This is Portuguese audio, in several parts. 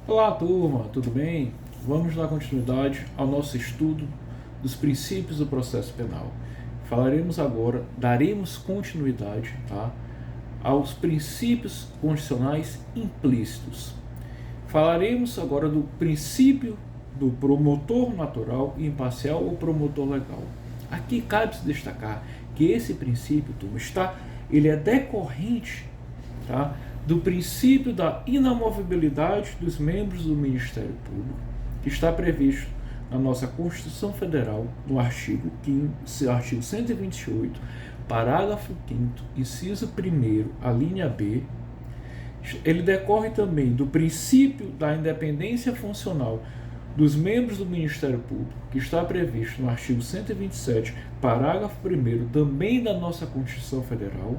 Olá, turma, tudo bem? Vamos dar continuidade ao nosso estudo dos princípios do processo penal. Falaremos agora, daremos continuidade, aos princípios constitucionais implícitos. Falaremos agora do princípio do promotor natural e imparcial ou promotor legal. Aqui cabe se destacar que esse princípio, turma, ele é decorrente, do princípio da inamovibilidade dos membros do Ministério Público, que está previsto na nossa Constituição Federal, no artigo 128, parágrafo 5º, inciso 1º, a linha B. Ele decorre também do princípio da independência funcional dos membros do Ministério Público, que está previsto no artigo 127, parágrafo 1º, também da nossa Constituição Federal,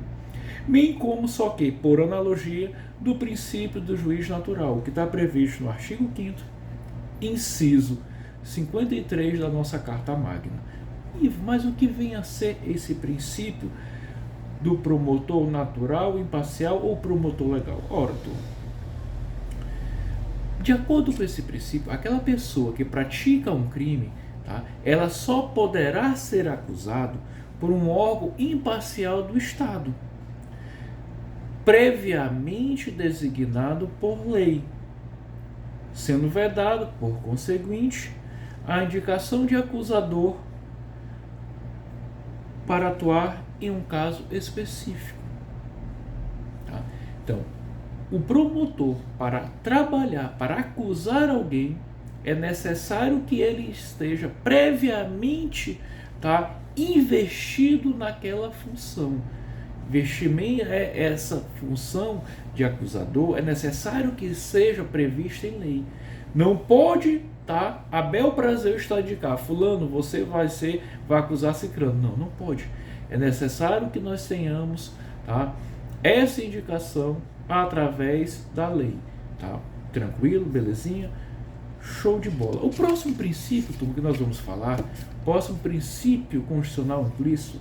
bem como, só que, por analogia, do princípio do juiz natural, que está previsto no artigo 5º, inciso 53 da nossa Carta Magna. Mas o que vem a ser esse princípio do promotor natural, imparcial ou promotor legal? Ora, de acordo com esse princípio, aquela pessoa que pratica um crime, ela só poderá ser acusada por um órgão imparcial do Estado, previamente designado por lei, sendo vedado, por conseguinte, a indicação de acusador para atuar em um caso específico. Então, o promotor, para trabalhar, para acusar alguém, é necessário que ele esteja previamente investido naquela função. Vestimento é essa função de acusador, é necessário que seja prevista em lei. Não pode, a bel prazer está de cá, fulano, você vai acusar cicrano. Não pode. É necessário que nós tenhamos, essa indicação através da lei, Tranquilo, belezinha? Show de bola. O próximo princípio, que nós vamos falar, o próximo princípio constitucional implícito,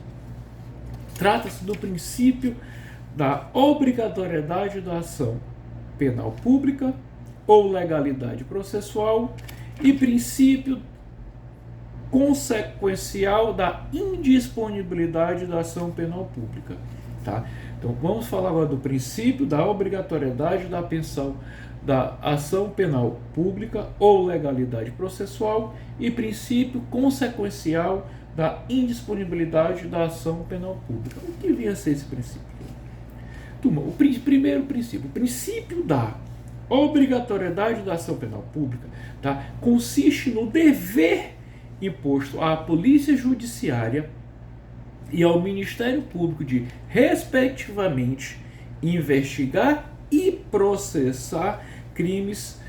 trata-se do princípio da obrigatoriedade da ação penal pública ou legalidade processual e princípio consequencial da indisponibilidade da ação penal pública. Então vamos falar agora do princípio da obrigatoriedade da ação penal pública ou legalidade processual e princípio consequencial da indisponibilidade da ação penal pública. O que vinha a ser esse princípio? Turma, o primeiro princípio, o princípio da obrigatoriedade da ação penal pública, consiste no dever imposto à Polícia Judiciária e ao Ministério Público de, respectivamente, investigar e processar crimes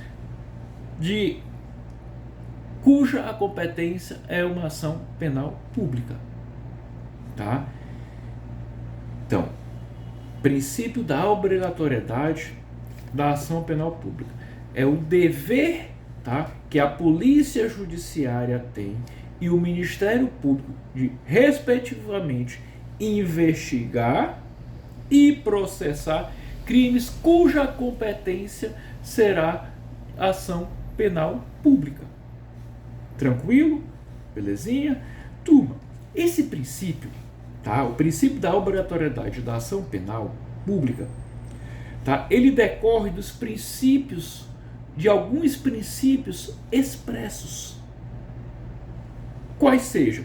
cuja a competência é uma ação penal pública. Então, princípio da obrigatoriedade da ação penal pública é o dever, que a Polícia Judiciária tem e o Ministério Público de, respectivamente, investigar e processar crimes cuja competência será ação penal pública. Tranquilo? Belezinha? Turma, esse princípio, o princípio da obrigatoriedade da ação penal pública, ele decorre dos princípios, de alguns princípios expressos. Quais sejam?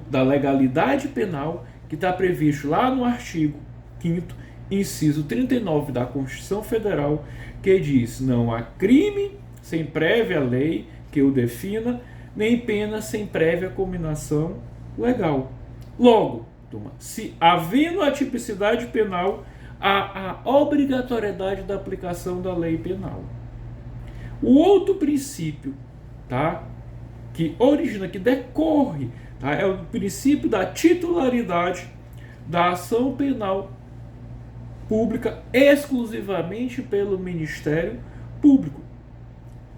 Da legalidade penal, que está previsto lá no artigo 5º, inciso 39 da Constituição Federal, que diz: não há crime sem prévia lei que o defina, nem pena sem prévia cominação legal. Logo, se havendo a tipicidade penal, há a obrigatoriedade da aplicação da lei penal. O outro princípio, que decorre, é o princípio da titularidade da ação penal pública exclusivamente pelo Ministério Público,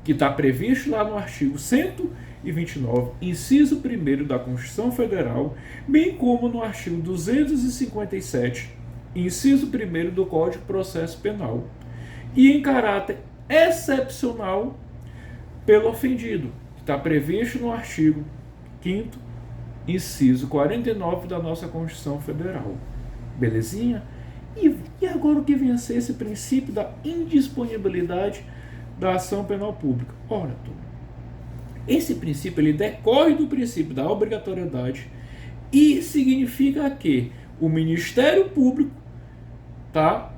que está previsto lá no artigo 129, inciso 1º da Constituição Federal, bem como no artigo 257, inciso 1º do Código de Processo Penal, e em caráter excepcional pelo ofendido, que está previsto no artigo 5º, inciso 49 da nossa Constituição Federal. Belezinha? E agora o que vem a ser esse princípio da indisponibilidade da ação penal pública? Ora, turma, esse princípio ele decorre do princípio da obrigatoriedade e significa que o Ministério Público, tá,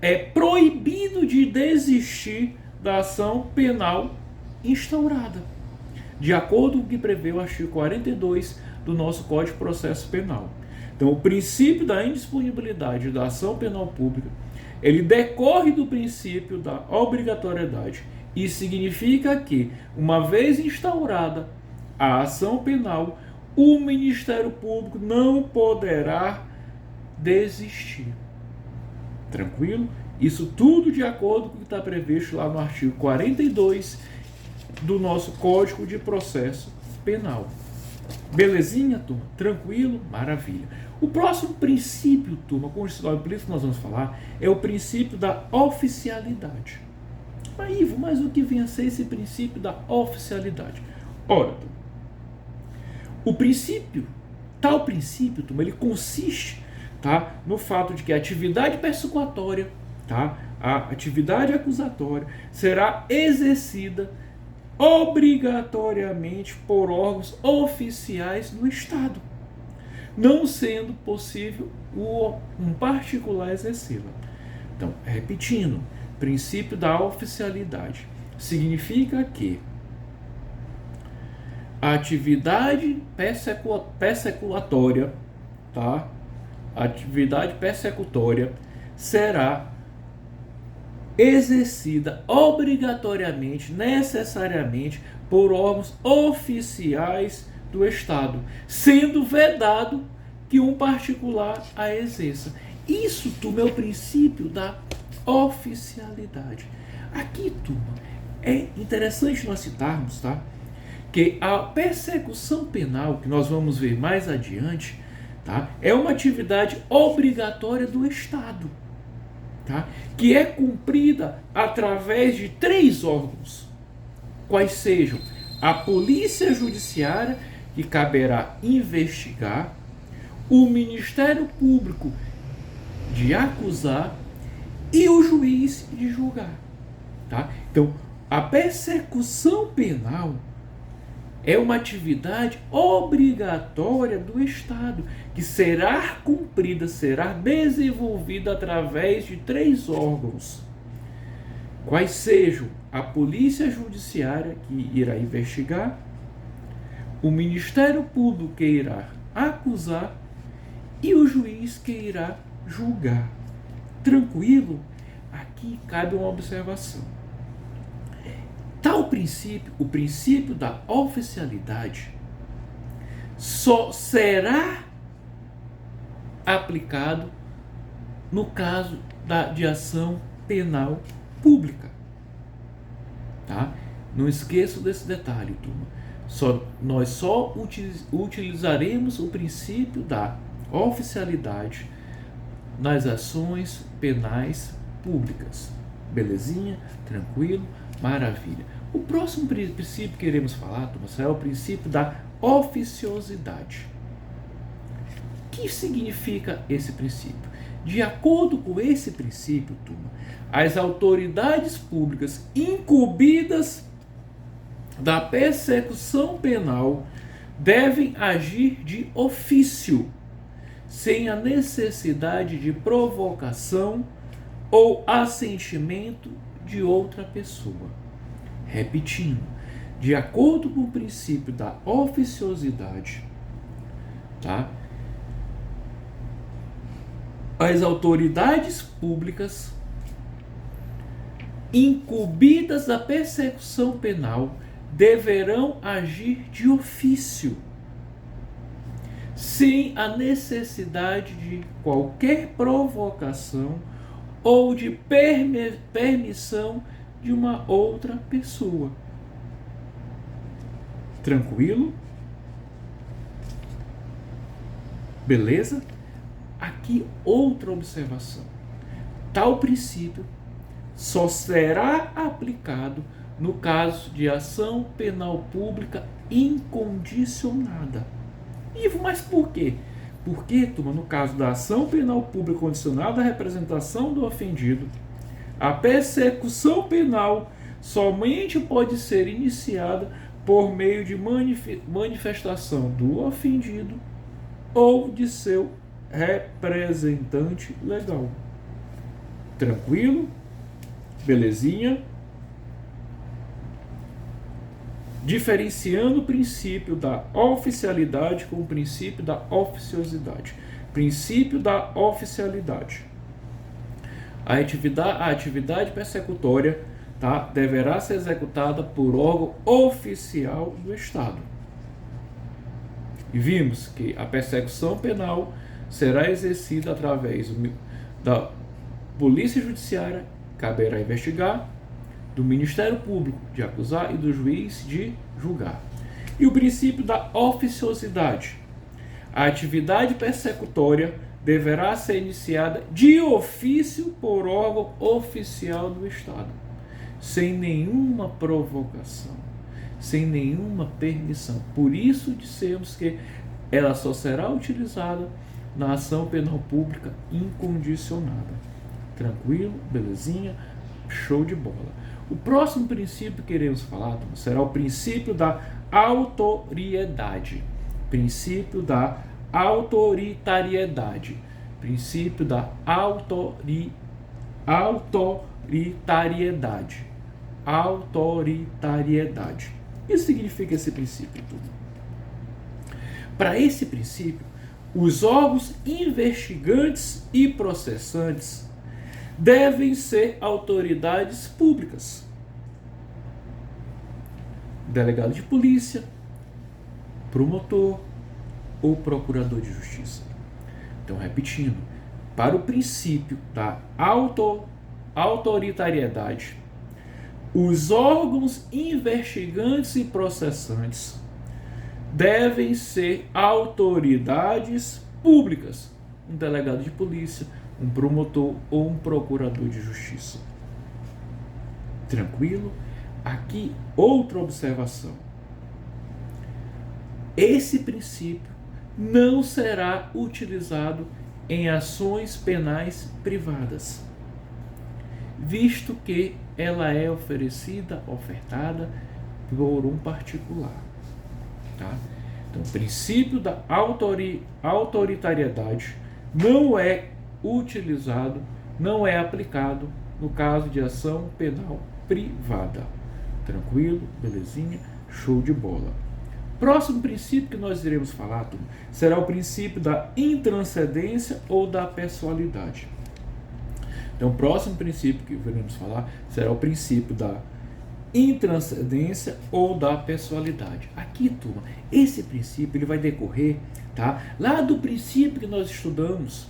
é proibido de desistir da ação penal instaurada, de acordo com o que prevê o artigo 42 do nosso Código de Processo Penal. Então, o princípio da indisponibilidade da ação penal pública, ele decorre do princípio da obrigatoriedade e significa que, uma vez instaurada a ação penal, o Ministério Público não poderá desistir. Tranquilo? Isso tudo de acordo com o que está previsto lá no artigo 42 do nosso Código de Processo Penal. Belezinha, turma? Tranquilo? Maravilha. O próximo princípio, turma, constitucional implícito que nós vamos falar é o princípio da oficialidade. Mas o que vem a ser esse princípio da oficialidade? Ora, turma, tal princípio, turma, ele consiste, tá, no fato de que a atividade persecutória, tá, a atividade acusatória será exercida obrigatoriamente por órgãos oficiais do Estado, não sendo possível um particular exercê-la. Então, repetindo, princípio da oficialidade significa que a atividade persecutória, tá? A atividade persecutória será exercida obrigatoriamente, necessariamente, por órgãos oficiais do Estado, sendo vedado que um particular a exerça. Isso, turma, é o princípio da oficialidade. Aqui, turma, é interessante nós citarmos, tá, que a persecução penal, que nós vamos ver mais adiante, tá, é uma atividade obrigatória do Estado, tá, que é cumprida através de 3 órgãos, quais sejam a Polícia Judiciária, que caberá investigar, o Ministério Público de acusar e o juiz de julgar. Tá? Então, a persecução penal é uma atividade obrigatória do Estado, que será cumprida, será desenvolvida através de 3 órgãos, quais sejam a Polícia Judiciária, que irá investigar, o Ministério Público, que irá acusar, e o juiz, que irá julgar. Tranquilo? Aqui cabe uma observação. Tal princípio, o princípio da oficialidade, só será aplicado no caso de ação penal pública. Tá? Não esqueça desse detalhe, turma. Nós só utilizaremos o princípio da oficialidade nas ações penais públicas. Belezinha? Tranquilo? Maravilha. O próximo princípio que iremos falar, turma, é o princípio da oficiosidade. O que significa esse princípio? De acordo com esse princípio, turma, as autoridades públicas incumbidas da persecução penal devem agir de ofício, sem a necessidade de provocação ou assentimento de outra pessoa. Repetindo, de acordo com o princípio da oficiosidade, tá? As autoridades públicas incumbidas da persecução penal deverão agir de ofício, sem a necessidade de qualquer provocação ou de permissão de uma outra pessoa. Tranquilo? Beleza? Aqui outra observação. Tal princípio só será aplicado no caso de ação penal pública incondicionada. Mas por quê? Porque, turma, no caso da ação penal pública condicionada à representação do ofendido, a persecução penal somente pode ser iniciada por meio de manifestação do ofendido ou de seu representante legal. Tranquilo? Belezinha? Diferenciando o princípio da oficialidade com o princípio da oficiosidade. Princípio da oficialidade. A atividade persecutória, tá, deverá ser executada por órgão oficial do Estado. E vimos que a persecução penal será exercida através da Polícia Judiciária, caberá investigar, do Ministério Público de acusar e do juiz de julgar. E o princípio da oficiosidade. A atividade persecutória deverá ser iniciada de ofício por órgão oficial do Estado, sem nenhuma provocação, sem nenhuma permissão. Por isso dissemos que ela só será utilizada na ação penal pública incondicionada. Tranquilo? Belezinha? Show de bola. O próximo princípio que iremos falar será o princípio da autoriedade. Princípio da autoritariedade. Princípio da autoritariedade. Autoritariedade. O que significa esse princípio? Para esse princípio, os órgãos investigantes e processantes devem ser autoridades públicas. Delegado de polícia, promotor ou procurador de justiça. Então, repetindo, para o princípio da autoritariedade, os órgãos investigantes e processantes devem ser autoridades públicas. Um delegado de polícia, um promotor ou um procurador de justiça. Tranquilo? Aqui, outra observação. Esse princípio não será utilizado em ações penais privadas, visto que ela é ofertada por um particular. Tá? Então, o princípio da autoritariedade não é utilizado, não é aplicado no caso de ação penal privada. Tranquilo? Belezinha? Show de bola. Próximo princípio que nós iremos falar, turma, será o princípio da intranscendência ou da pessoalidade. Então, o próximo princípio que iremos falar será o princípio da intranscendência ou da pessoalidade. Aqui, turma, esse princípio ele vai decorrer, tá, lá do princípio que nós estudamos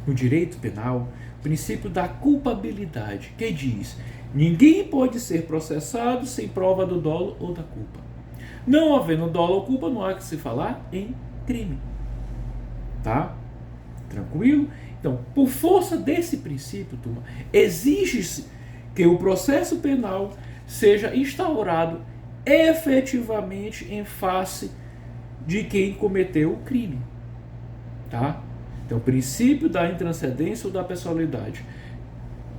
no direito penal, o princípio da culpabilidade, que diz: ninguém pode ser processado sem prova do dolo ou da culpa. Não havendo dolo ou culpa, não há que se falar em crime. Tá? Tranquilo? Então, por força desse princípio, turma, exige-se que o processo penal seja instaurado efetivamente em face de quem cometeu o crime. Tá? Então, o princípio da intranscendência ou da pessoalidade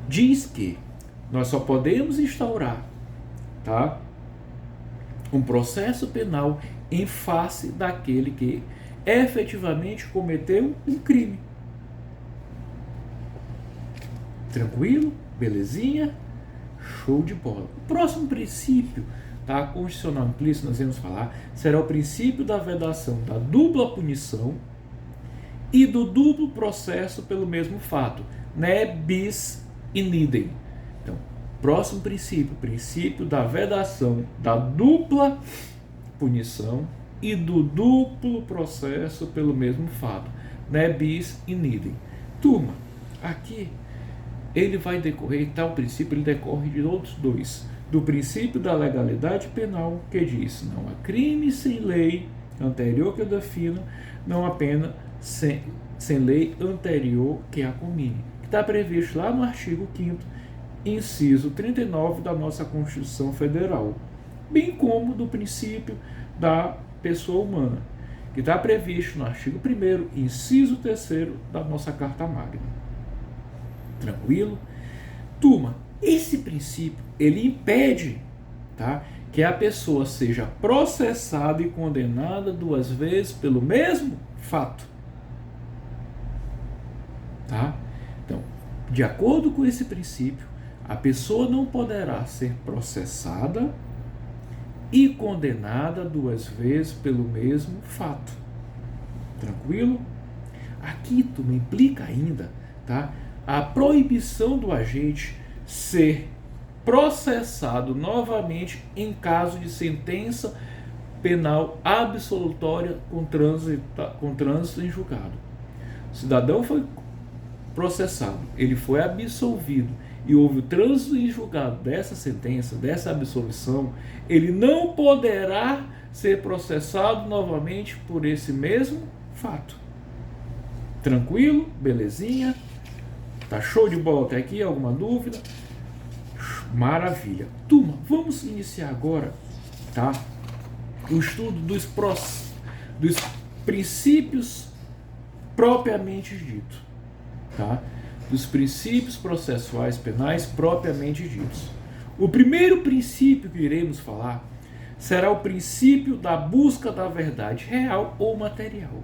diz que nós só podemos instaurar, tá, um processo penal em face daquele que efetivamente cometeu um crime. Tranquilo? Belezinha? Show de bola. O próximo princípio, tá, constitucional implícito, nós vamos falar, será o princípio da vedação da dupla punição e do duplo processo pelo mesmo fato, ne bis in idem. Então, próximo princípio, princípio da vedação da dupla punição e do duplo processo pelo mesmo fato, ne bis in idem. Turma, aqui ele vai decorrer, tal princípio ele decorre de outros dois, do princípio da legalidade penal, que diz: não há crime sem lei anterior que o defina, não há pena sem lei anterior que a comine. Que está previsto lá no artigo 5º, inciso 39 da nossa Constituição Federal, bem como do princípio da pessoa humana, que está previsto no artigo 1º, inciso 3º da nossa Carta Magna. Tranquilo? Turma, esse princípio, ele impede, tá, que a pessoa seja processada e condenada 2 vezes pelo mesmo fato. Tá? Então, de acordo com esse princípio, a pessoa não poderá ser processada e condenada 2 vezes pelo mesmo fato. Tranquilo? Aqui turma, implica ainda, tá, a proibição do agente ser processado novamente em caso de sentença penal absolutória com trânsito em julgado. O cidadão foi processado, ele foi absolvido e houve o trânsito em julgado dessa sentença, dessa absolvição, ele não poderá ser processado novamente por esse mesmo fato. Tranquilo? Belezinha? Tá show de bola até aqui? Alguma dúvida? Maravilha. Turma, vamos iniciar agora, tá, o estudo dos princípios propriamente dito, tá? Dos princípios processuais penais propriamente ditos. O primeiro princípio que iremos falar será o princípio da busca da verdade real ou material.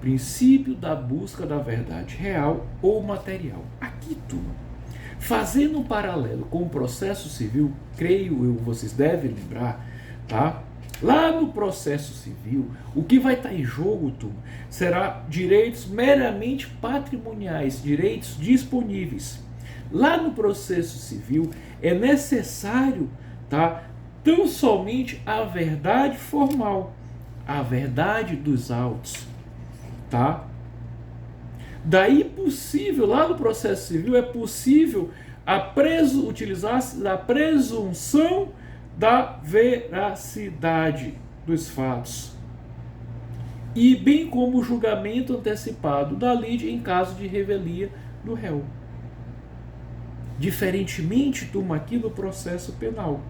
Princípio da busca da verdade real ou material. Aqui, turma, fazendo um paralelo com o processo civil, creio eu, vocês devem lembrar, tá? Lá no processo civil, o que vai estar em jogo, turma, será direitos meramente patrimoniais, direitos disponíveis. Lá no processo civil é necessário, tá, tão somente a verdade formal, a verdade dos autos, tá? Daí possível, lá no processo civil, é possível utilizar-se da presunção da veracidade dos fatos, e bem como o julgamento antecipado da lide em caso de revelia do réu. Diferentemente, turma, aqui no processo penal.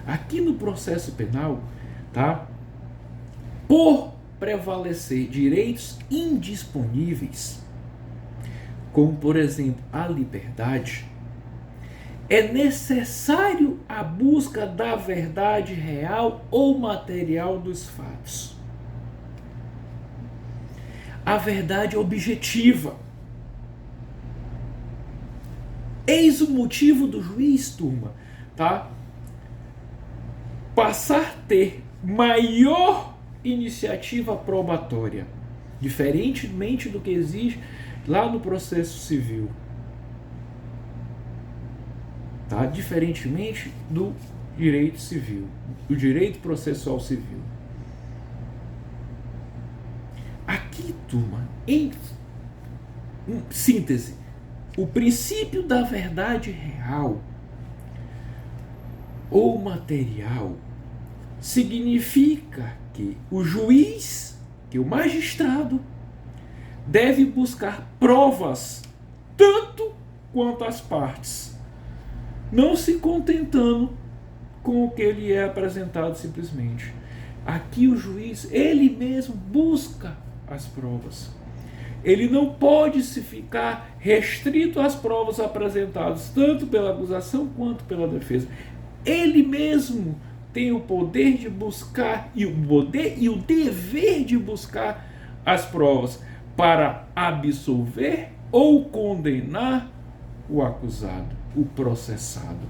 Aqui no processo penal, tá? Por prevalecer direitos indisponíveis, como por exemplo a liberdade, é necessário a busca da verdade real ou material dos fatos. A verdade objetiva. Eis o motivo do juiz, turma, tá, passar a ter maior iniciativa probatória, diferentemente do que existe lá no processo civil, tá? Diferentemente do direito civil, do direito processual civil. Aqui, turma, em síntese, o princípio da verdade real ou material significa que o juiz, que o magistrado, deve buscar provas tanto quanto as partes, não se contentando com o que lhe é apresentado simplesmente. Aqui o juiz, ele mesmo busca as provas. Ele não pode se ficar restrito às provas apresentadas tanto pela acusação quanto pela defesa. Ele mesmo tem o poder de buscar e o dever de buscar as provas para absolver ou condenar o acusado, o processado.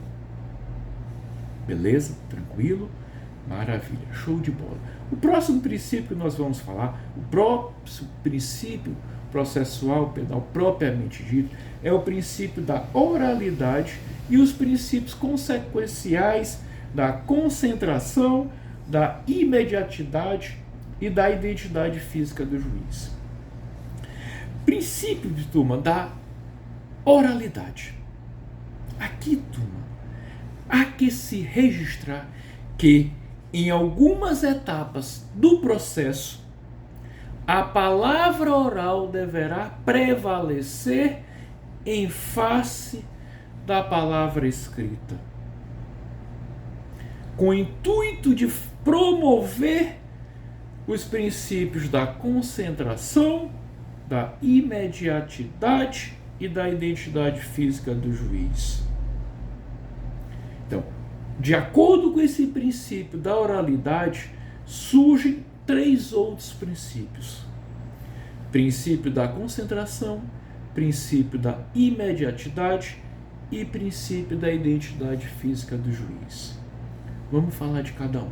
Beleza? Tranquilo? Maravilha, show de bola. O próximo princípio que nós vamos falar, o próximo princípio processual penal propriamente dito, é o princípio da oralidade e os princípios consequenciais da concentração, da imediatidade e da identidade física do juiz. Princípio, de turma, da oralidade. Aqui, turma, há que se registrar que em algumas etapas do processo, a palavra oral deverá prevalecer em face da palavra escrita, com o intuito de promover os princípios da concentração, da imediatidade e da identidade física do juiz. Então, de acordo com esse princípio da oralidade, surgem 3 outros princípios: princípio da concentração, princípio da imediatidade e princípio da identidade física do juiz. Vamos falar de cada um.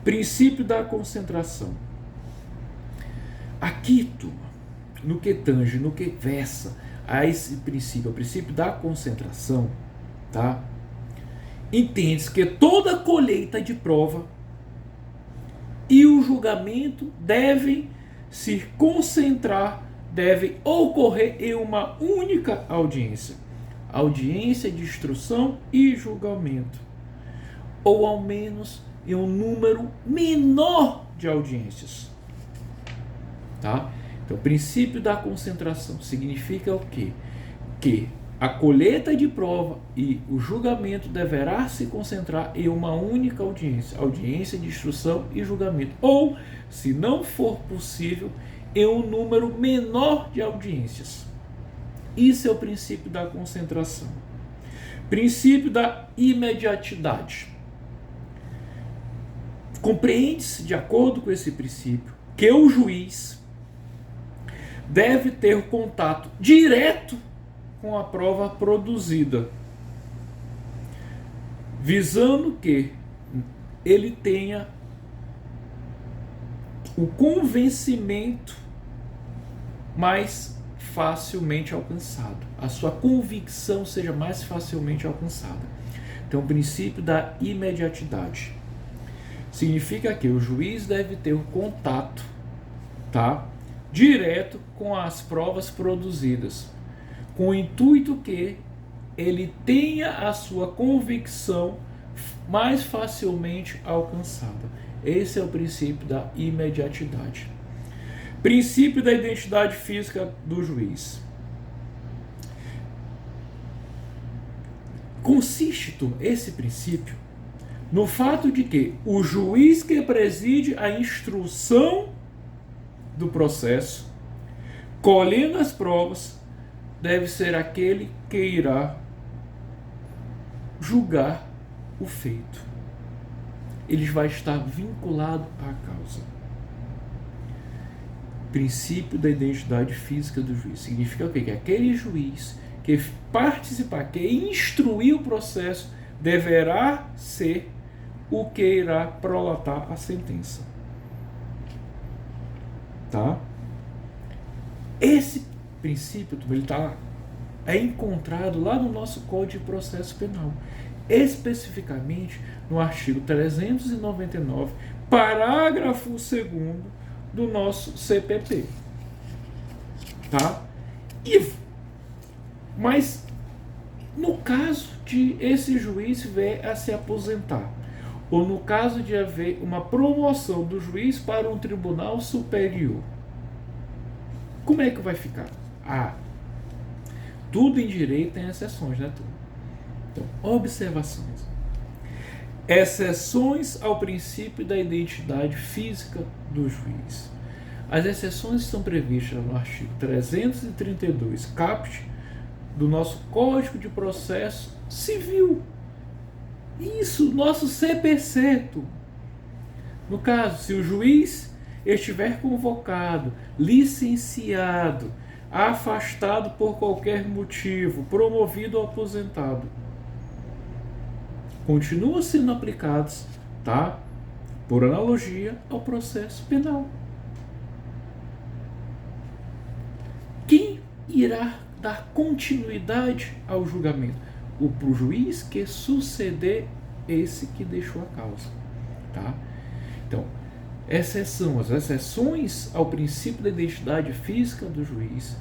Princípio da concentração. Aqui, turma, no que tange, no que versa a esse princípio, o princípio da concentração, tá? Entende-se que toda colheita de prova e o julgamento devem se concentrar, devem ocorrer em uma única audiência. Audiência de instrução e julgamento. Ou ao menos em um número menor de audiências. Tá? Então, o princípio da concentração significa o quê? Que a colheita de prova e o julgamento deverá se concentrar em uma única audiência, audiência de instrução e julgamento, ou, se não for possível, em um número menor de audiências. Isso é o princípio da concentração. Princípio da imediatidade. Compreende-se, de acordo com esse princípio, que o juiz deve ter contato direto com a prova produzida, visando que ele tenha o convencimento mais facilmente alcançado, a sua convicção seja mais facilmente alcançada. Então, o princípio da imediatidade significa que o juiz deve ter um contato, tá, direto com as provas produzidas, com o intuito que ele tenha a sua convicção mais facilmente alcançada. Esse é o princípio da imediatidade. Princípio da identidade física do juiz. Consiste esse princípio no fato de que o juiz que preside a instrução do processo, colhendo as provas, deve ser aquele que irá julgar o feito. Ele vai estar vinculado à causa. Princípio da identidade física do juiz. Significa o quê? Que aquele juiz que participar, que instruir o processo, deverá ser o que irá prolatar a sentença. Tá? Esse princípio ele é encontrado lá no nosso Código de Processo Penal, especificamente no artigo 399, parágrafo 2º do nosso CPP. Tá? Mas no caso de esse juiz vier a se aposentar, ou no caso de haver uma promoção do juiz para um tribunal superior, como é que vai ficar? Tudo em direito tem exceções, né, turma? Então, observações. Exceções ao princípio da identidade física do juiz. As exceções estão previstas no artigo 332, caput, do nosso Código de Processo Civil. Isso, nosso CPC. No caso, se o juiz estiver convocado, licenciado, afastado por qualquer motivo, promovido ou aposentado, continuam sendo aplicados, tá? Por analogia ao processo penal. Quem irá dar continuidade ao julgamento? O juiz que suceder esse que deixou a causa, tá? Então, as exceções ao princípio da identidade física do juiz,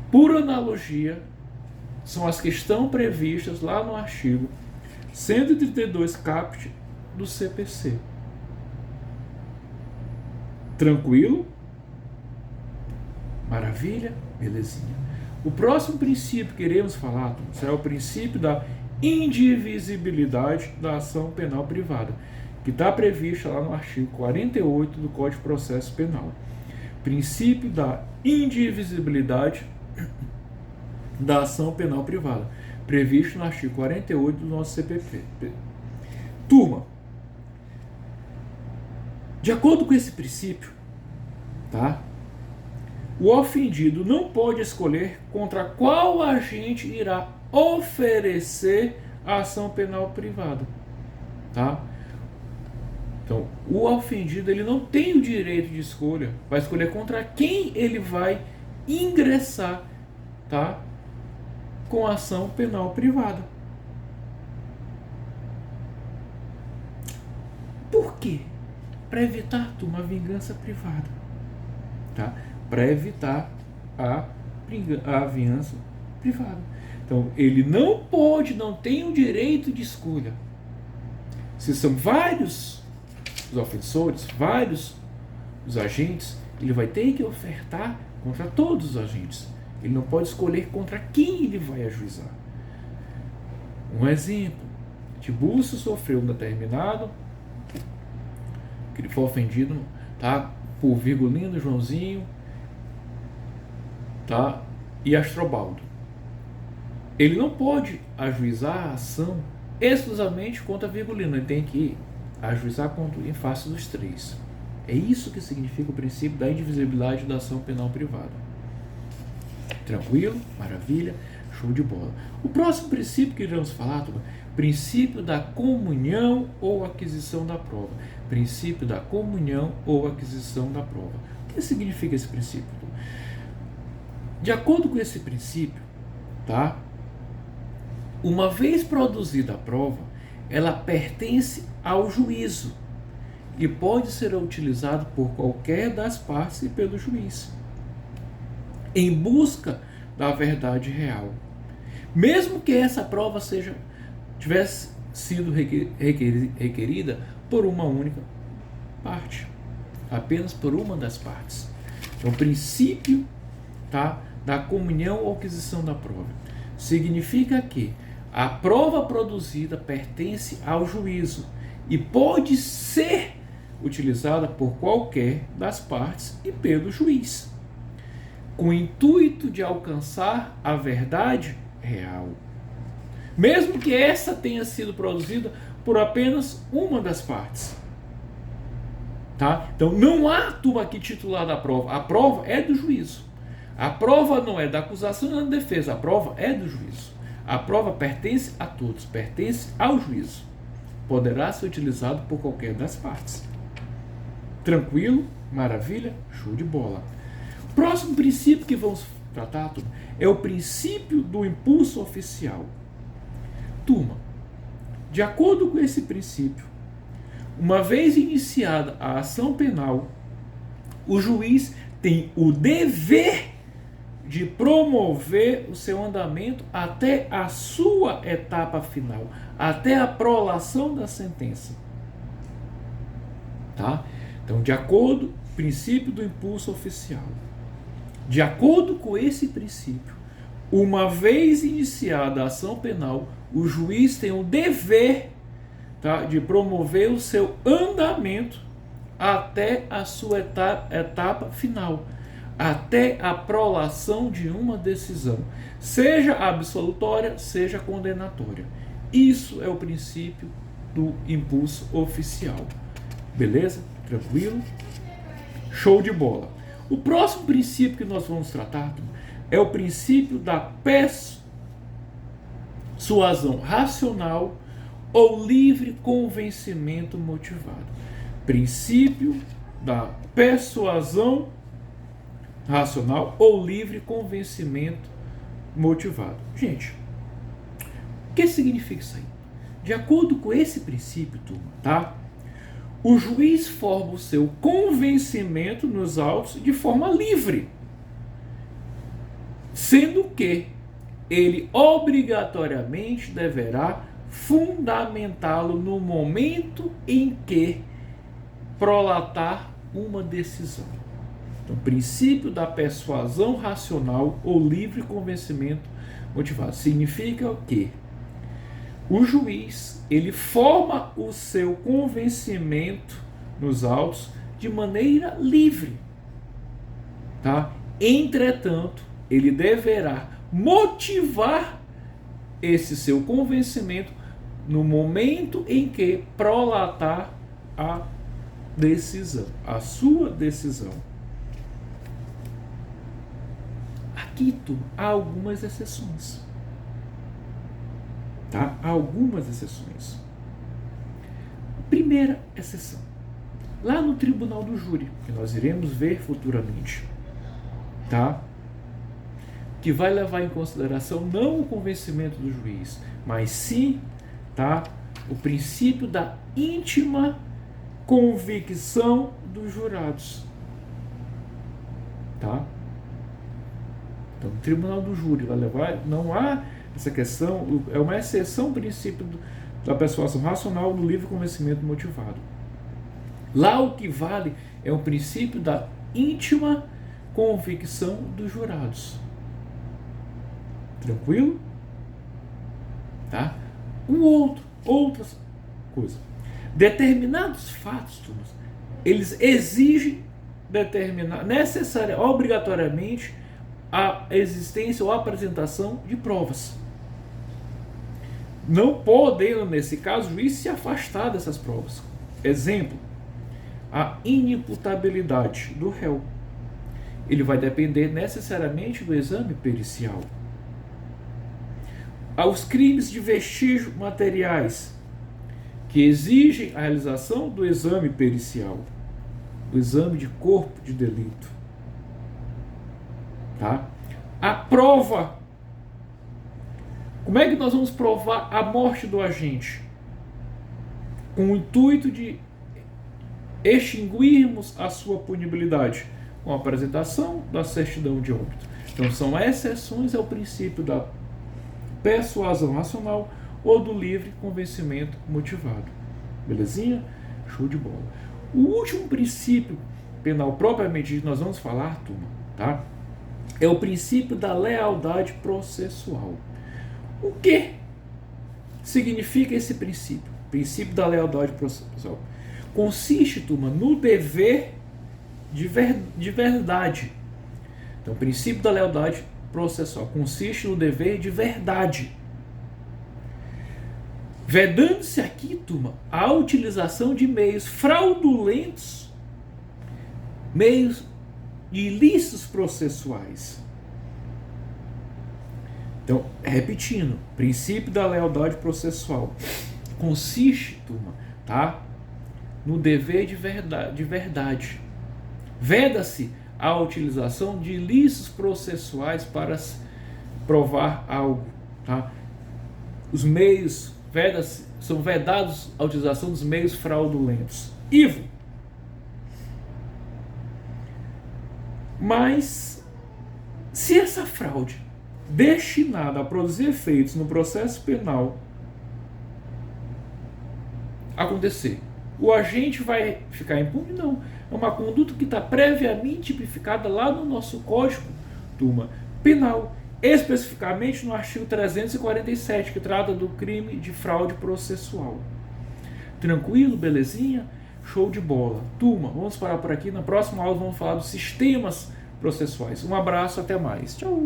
por analogia, são as que estão previstas lá no artigo 132 caput do CPC. Tranquilo? Maravilha? Belezinha. O próximo princípio que iremos falar será o princípio da indivisibilidade da ação penal privada, que está previsto lá no artigo 48 do Código de Processo Penal. Princípio da indivisibilidade da ação penal privada, previsto no artigo 48 do nosso CPP. Turma, de acordo com esse princípio, tá? O ofendido não pode escolher contra qual agente irá oferecer a ação penal privada, tá? Então, o ofendido ele não tem o direito de escolha, vai escolher contra quem ele vai ingressar, tá? Com a ação penal privada. Por quê? Para evitar uma vingança privada, tá? Para evitar a vingança privada. Então, ele não tem o direito de escolha. Se são vários os ofensores, vários os agentes, ele vai ter que ofertar contra todos os agentes. Ele não pode escolher contra quem ele vai ajuizar. Um exemplo: Tibúrcio sofreu um determinado, que ele foi ofendido, tá, por Virgulino, Joãozinho, tá, e Astrobaldo. Ele não pode ajuizar a ação exclusivamente contra Virgulino, ele tem que ajuizar em face dos três. É isso que significa o princípio da indivisibilidade da ação penal privada. Tranquilo? Maravilha? Show de bola. O próximo princípio que iremos falar, princípio da comunhão ou aquisição da prova. Princípio da comunhão ou aquisição da prova. O que significa esse princípio? De acordo com esse princípio, tá? Uma vez produzida a prova, ela pertence ao juízo e pode ser utilizada por qualquer das partes e pelo juiz, em busca da verdade real, mesmo que essa prova tivesse sido requerida por uma única parte, apenas por uma das partes. Então, o princípio, tá, da comunhão ou aquisição da prova significa que a prova produzida pertence ao juízo e pode ser utilizada por qualquer das partes e pelo juiz, com o intuito de alcançar a verdade real, mesmo que essa tenha sido produzida por apenas uma das partes. Tá? Então não há turma aqui titular da prova, a prova é do juízo. A prova não é da acusação nem da defesa, a prova é do juízo. A prova pertence a todos, pertence ao juízo. Poderá ser utilizado por qualquer das partes. Tranquilo? Maravilha? Show de bola. O próximo princípio que vamos tratar, turma, é o princípio do impulso oficial. Turma, de acordo com esse princípio, uma vez iniciada a ação penal, o juiz tem o dever de promover o seu andamento até a sua etapa final, até a prolação da sentença. Tá? Então, de acordo com o princípio do impulso oficial, de acordo com esse princípio, uma vez iniciada a ação penal, o juiz tem o dever, tá, de promover o seu andamento até a sua etapa final, até a prolação de uma decisão, seja absolutória, seja condenatória. Isso é o princípio do impulso oficial. Beleza? Tranquilo? Show de bola. O próximo princípio que nós vamos tratar é o princípio da persuasão racional ou livre convencimento motivado. Princípio da persuasão racional ou livre convencimento motivado. Gente, o que significa isso aí? De acordo com esse princípio, turma, tá? O juiz forma o seu convencimento nos autos de forma livre, sendo que ele obrigatoriamente deverá fundamentá-lo no momento em que prolatar uma decisão. Então, princípio da persuasão racional ou livre convencimento motivado. Significa o quê? O juiz, ele forma o seu convencimento nos autos de maneira livre, tá? Entretanto, ele deverá motivar esse seu convencimento no momento em que prolatar a decisão, a sua decisão. Aqui há algumas exceções. Tá? Há algumas exceções. Primeira exceção. Lá no tribunal do júri, que nós iremos ver futuramente, tá? Que vai levar em consideração não o convencimento do juiz, mas sim, tá, o princípio da íntima convicção dos jurados. Tá? Então, o tribunal do júri vai levar, não há essa questão, é uma exceção ao princípio da persuasão racional do livre convencimento motivado. Lá o que vale é o princípio da íntima convicção dos jurados. Tranquilo? Tá? Outras coisas. Determinados fatos, eles exigem obrigatoriamente a existência ou a apresentação de provas. Não podendo, nesse caso, o juiz se afastar dessas provas. Exemplo, a inimputabilidade do réu. Ele vai depender necessariamente do exame pericial. Aos crimes de vestígio materiais, que exigem a realização do exame pericial, o exame de corpo de delito. Tá? A prova. Como é que nós vamos provar a morte do agente? Com o intuito de extinguirmos a sua punibilidade, com a apresentação da certidão de óbito. Então, são exceções ao princípio da persuasão racional ou do livre convencimento motivado. Belezinha? Show de bola. O último princípio penal propriamente dito, nós vamos falar, turma, tá? É o princípio da lealdade processual. O que significa esse princípio? O princípio da lealdade processual consiste, turma, no dever de verdade. Então, o princípio da lealdade processual consiste no dever de verdade. Vedando-se aqui, turma, a utilização de meios fraudulentos, meios ilícitos processuais. Então, repetindo, princípio da lealdade processual consiste, turma, tá, no dever de verdade. Veda-se a utilização de ilícitos processuais para provar algo, tá? Os meios são vedados a utilização dos meios fraudulentos. Ivo. Mas, se essa fraude destinada a produzir efeitos no processo penal acontecer, o agente vai ficar impune? Não. É uma conduta que está previamente tipificada lá no nosso Código, turma, Penal, especificamente no artigo 347, que trata do crime de fraude processual. Tranquilo? Belezinha? Show de bola. Turma, vamos parar por aqui. Na próxima aula vamos falar dos sistemas processuais. Um abraço, até mais. Tchau!